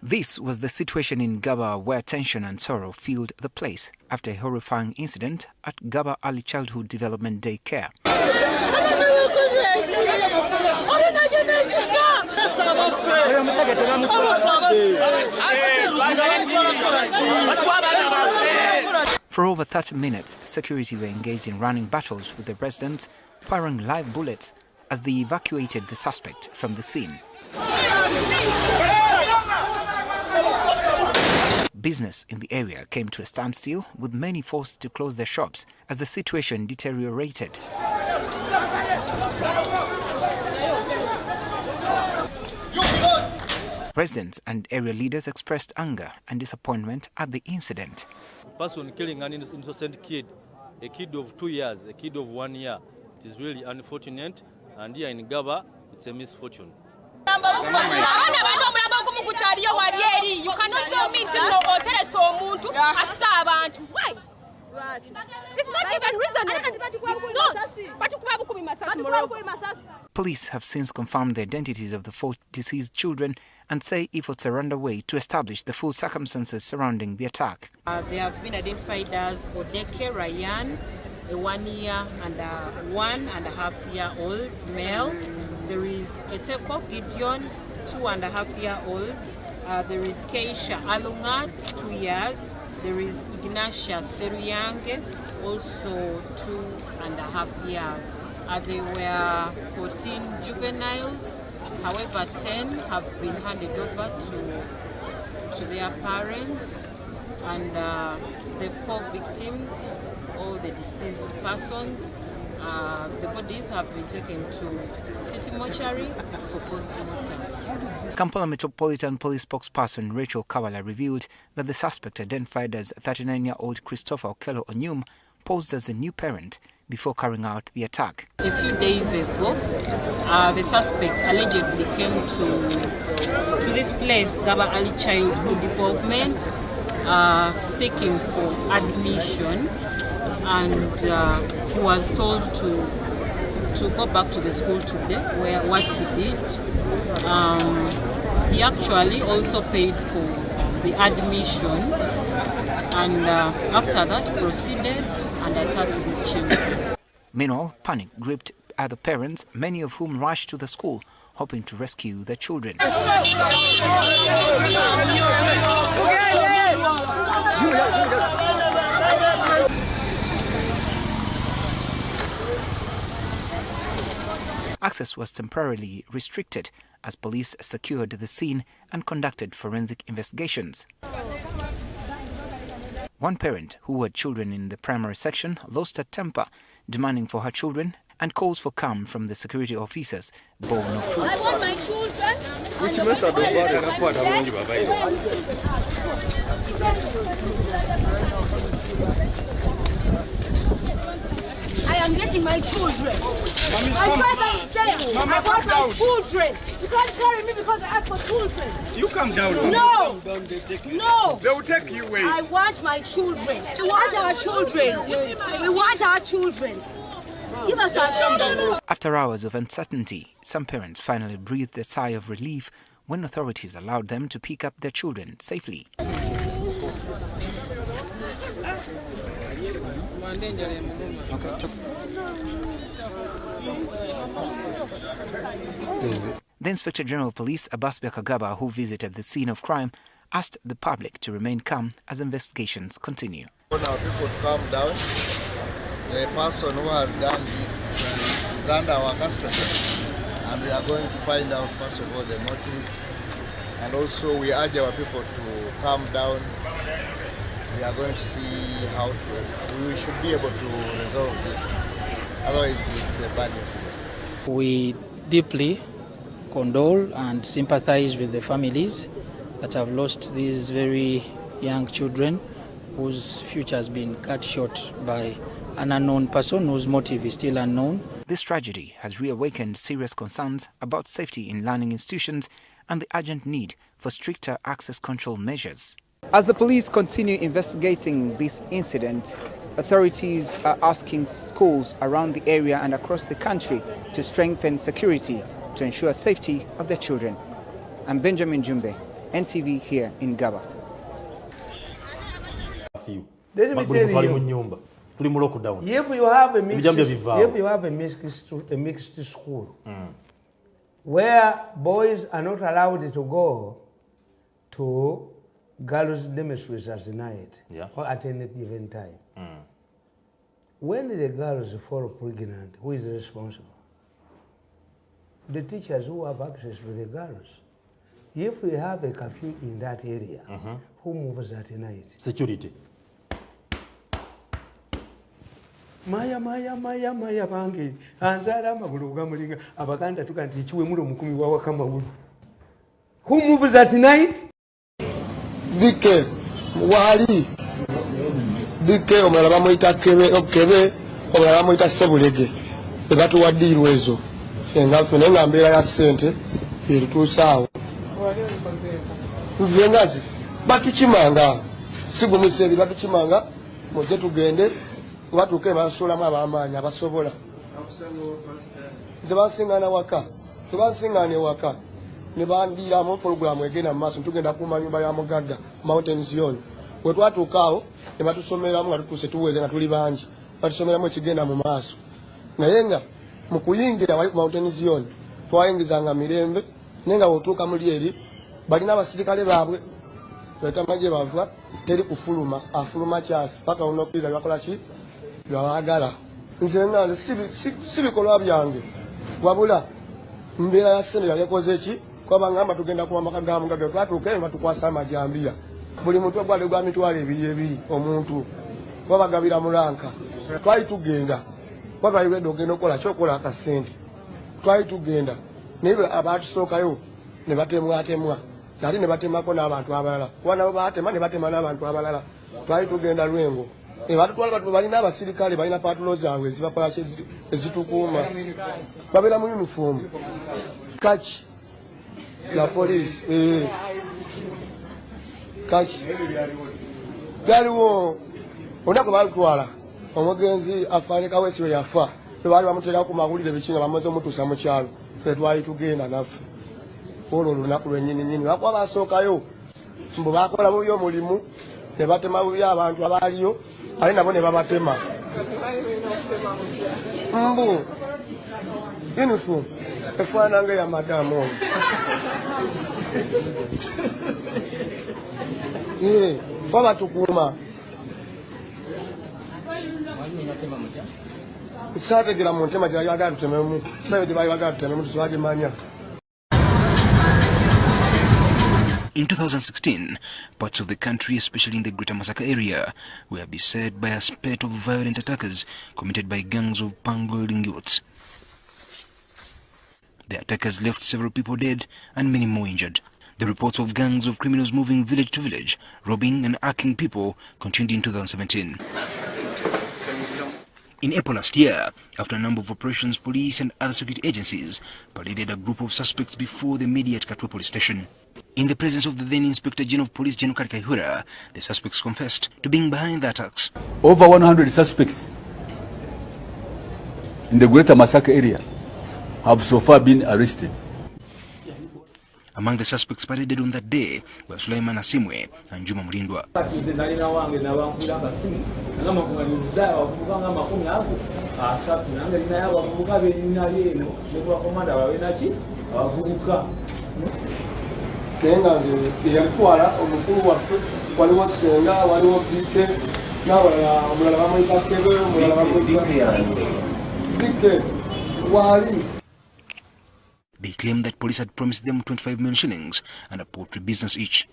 This was the situation in Ggaba, where tension and sorrow filled the place after a horrifying incident at Ggaba Early Childhood Development Day Care. For over 30 minutes, security were engaged in running battles with the residents, firing live bullets as they evacuated the suspect from the scene. Business in the area came to a standstill, with many forced to close their shops as the situation deteriorated. Residents and area leaders expressed anger and disappointment at the incident. A person killing an innocent kid, a kid of 2 years, a kid of 1 year, it is really unfortunate, and here in Ggaba, it's a misfortune. You cannot tell me to know or tell us why? It's not even reasonable. It's not. Police have since confirmed the identities of the 4 deceased children and say efforts are underway to establish the full circumstances surrounding the attack. They have been identified as Okello Ryan, a 1 year and a 1.5-year-old male. There is Eteko Gideon, 2.5-year-old. There is Keisha Alungat, 2 years. There is Ignatia Seryange, also 2.5 years. There were 14 juveniles. However, 10 have been handed over to their parents, and the 4 victims, all the deceased persons, the bodies have been taken to City Mortuary for post-mortem. Kampala Metropolitan Police spokesperson Rachel Kavala revealed that the suspect, identified as 39-year-old Christopher Okello Onyu, posed as a new parent before carrying out the attack. A few days ago, the suspect allegedly came to this place, Gaba Early Childhood Development, seeking for admission, and he was told to go back to the school today, where what he did, he actually also paid for the admission, and after that proceeded and attacked these children. Meanwhile, panic gripped other parents, many of whom rushed to the school, hoping to rescue their children. Access was temporarily restricted as police secured the scene and conducted forensic investigations. One parent who had children in the primary section lost her temper, demanding for her children, and calls for calm from the security officers bore no fruit. I want my children. I am getting my children. My brother is there. I want my children. You can't carry me because I asked for children. You come down. No. No. They will take you away. I want my children. We want our children. We want our children. Give us our children. After hours of uncertainty, some parents finally breathed a sigh of relief when authorities allowed them to pick up their children safely. The Inspector General of Police, Ggaba, who visited the scene of crime, asked the public to remain calm as investigations continue. I want our people to calm down. The person who has done this is under our custody, and we are going to find out first of all the motive, and also we urge our people to calm down. We are going to see how we should be able to resolve this. Otherwise, it's a bad incident. We deeply condole and sympathize with the families that have lost these very young children whose future has been cut short by an unknown person whose motive is still unknown. This tragedy has reawakened serious concerns about safety in learning institutions and the urgent need for stricter access control measures. As the police continue investigating this incident, Authorities are asking schools around the area and across the country to strengthen security to ensure safety of their children. I'm Benjamin Jumbe, NTV here in Ggaba. Let me tell you, if you have a mixed school where boys are not allowed to go to girls' dormitories at night or at any given time, when the girls fall pregnant, who is responsible? The teachers who have access to the girls. If we have a curfew in that area, who moves at night? Security. Maya bangi anzala amagulu gamulinga abaganda tukanti chiwe mulo mukumi wa wakama ulu. Who moves at night? Bike wali bike omala bamuita kebe omala bamuita sebulege ebatu wadiru ezo nga funenga mbera ya sente iritusawo vengazi batuchimanga sigumitseri batuchimanga moje tugende watu ke basula mwabamanya abasobola zebasingana waka tubasingane waka ne bandira mu program egena maso tugenda kuma nyumba ya Mugaga Mountain Zion we twatukawo ne batusomera mu atuse tuweze nga tuli banji batusomera mu kigenda mu maso nayenga mu kuyingira wali ku Mountain Zion twayingizanga mirembe nenga wotuka mulieri bali n'abasirikale baabwe betamaje bava teri kufuluma afuluma kyasi paka unopiza bakola ki yawagala nze nga sibikolwa byange wabula mbera ya sene yakoze ki kwa ngamba tugenda kuwa makaga Mugaga twatuke batukwasa amajambiya buli muntu gwale gwa mitwale ebiri omuntu babagabira mulanka twali tugenda baba iwe dogeno kola chokola akasente twali tugenda nibe abatusookayo ne batemwa nali ne batemako n'abantu abalala wana batema ne batema n'abantu abalala twali tugenda Lwengo batu twali batu balina abasirikale balina patrols zangu ezibakola ezitukuma babera mu uniform catch la police catch galiwo onako balutwala omugenzi afanika wesiwe yafa bali bamutera ku magulire bikinga bamaze mutusa mu kyalo fe twali tugenda nafe olwo lunaku lwennyini bakwa basookayo mbu bakola buyo mulimu ne batema buyo abantu abaliyo ali nabo ne babatema mbu uniform efananga ya madamu baba tukuma sategera mu ntema gya yagala tutememu sayo gye bayagala tutememu tusaje manya. In 2016, parts of the country, especially in the Greater Masaka area, were beset by a spate of violent attackers committed by gangs of pangolin youths. The attackers left several people dead and many more injured. The reports of gangs of criminals moving village to village, robbing and hacking people continued in 2017. In April last year, after a number of operations, police and other security agencies paraded a group of suspects before the immediate Katwe police station. In the presence of the then Inspector General of Police, General Kaihura, the suspects confessed to being behind the attacks. Over 100 suspects in the Greater Masaka area have so far been arrested. Among the suspects paraded on that day were Sulaiman Asimwe and Juma Mulindwa. Nenga yalikuwa omukulu waffe waliwo senga waliwo bike nawa omulala bamuyita kebe omulala bamuyita bike wali. They claimed that police had promised them 25 million shillings and a poultry business each.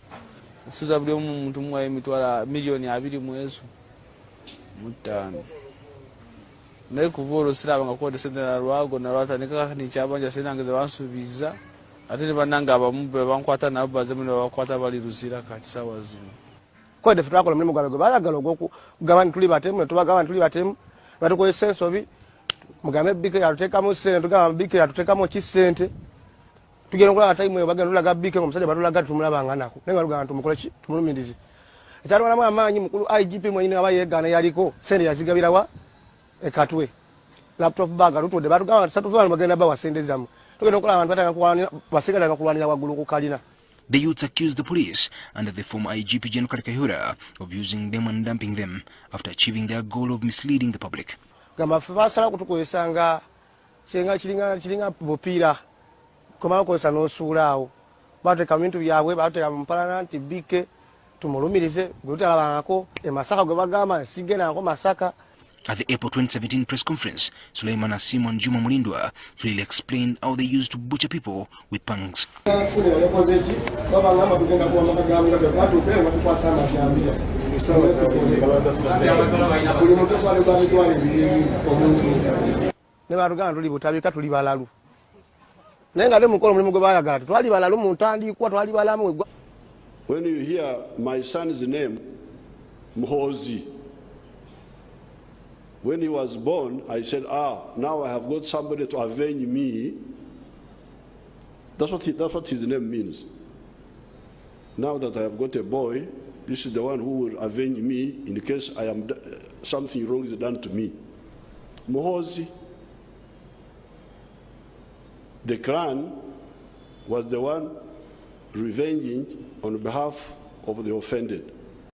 Suza buli omuntu mwa emitwala milioni 2 mwezo mutano. Naye kuvolo siraba ngakote sendera lwago na lwatandika ni kyabanja senange bansubiza. Ate ne bananga abamubbe bankwata nabo bazemune bakwata bali rusira kati sawa zino. Kwa defu twakola mulimu gwabe bayagala okugabana tuli batemu tubagabana tuli batemu batukoye sensobi mugambe bike yatutekamo sente tugamba bike yatutekamo kisente tugenda ngola time bagenda tulaga bike ngomusajja batulaga tumulaba nganako nenga luganda tumukola ki tumulumindize ekyalwalamu amaanyi mukulu IGP mwenyini aba yeegaana yaliko sente yazigabira wa ekatwe laptop bag alutudde batugamba tisatuvaana bagenda bawa sente zamu tugenda okukola abantu bataka basigala bakulwanira waggulu ku kalina. The youths accused the police under the former IGP General Kaihura of using them and dumping them after achieving their goal of misleading the public. Gamba fasala kutukozesa nga kyenga kiringa bupiira komala kukozesa n'osuulaawo bateeka bintu byabwe bateeka mu mpalana nti bike tumulumirize gwe tutalabangako e Masaka gwe bagamba nsigenako Masaka. At the April 2017 press conference, Suleiman Asim and Juma Mulindwa freely explained how they used to butcher people with pangs. When you hear my son's name, Muhozi, when he was born, I said, now I have got somebody to avenge me. That's what his name means. Now that I have got a boy, this is the one who will avenge me in case I am something wrong is done to me. Muhozi, the clan, was the one revenging on behalf of the offended.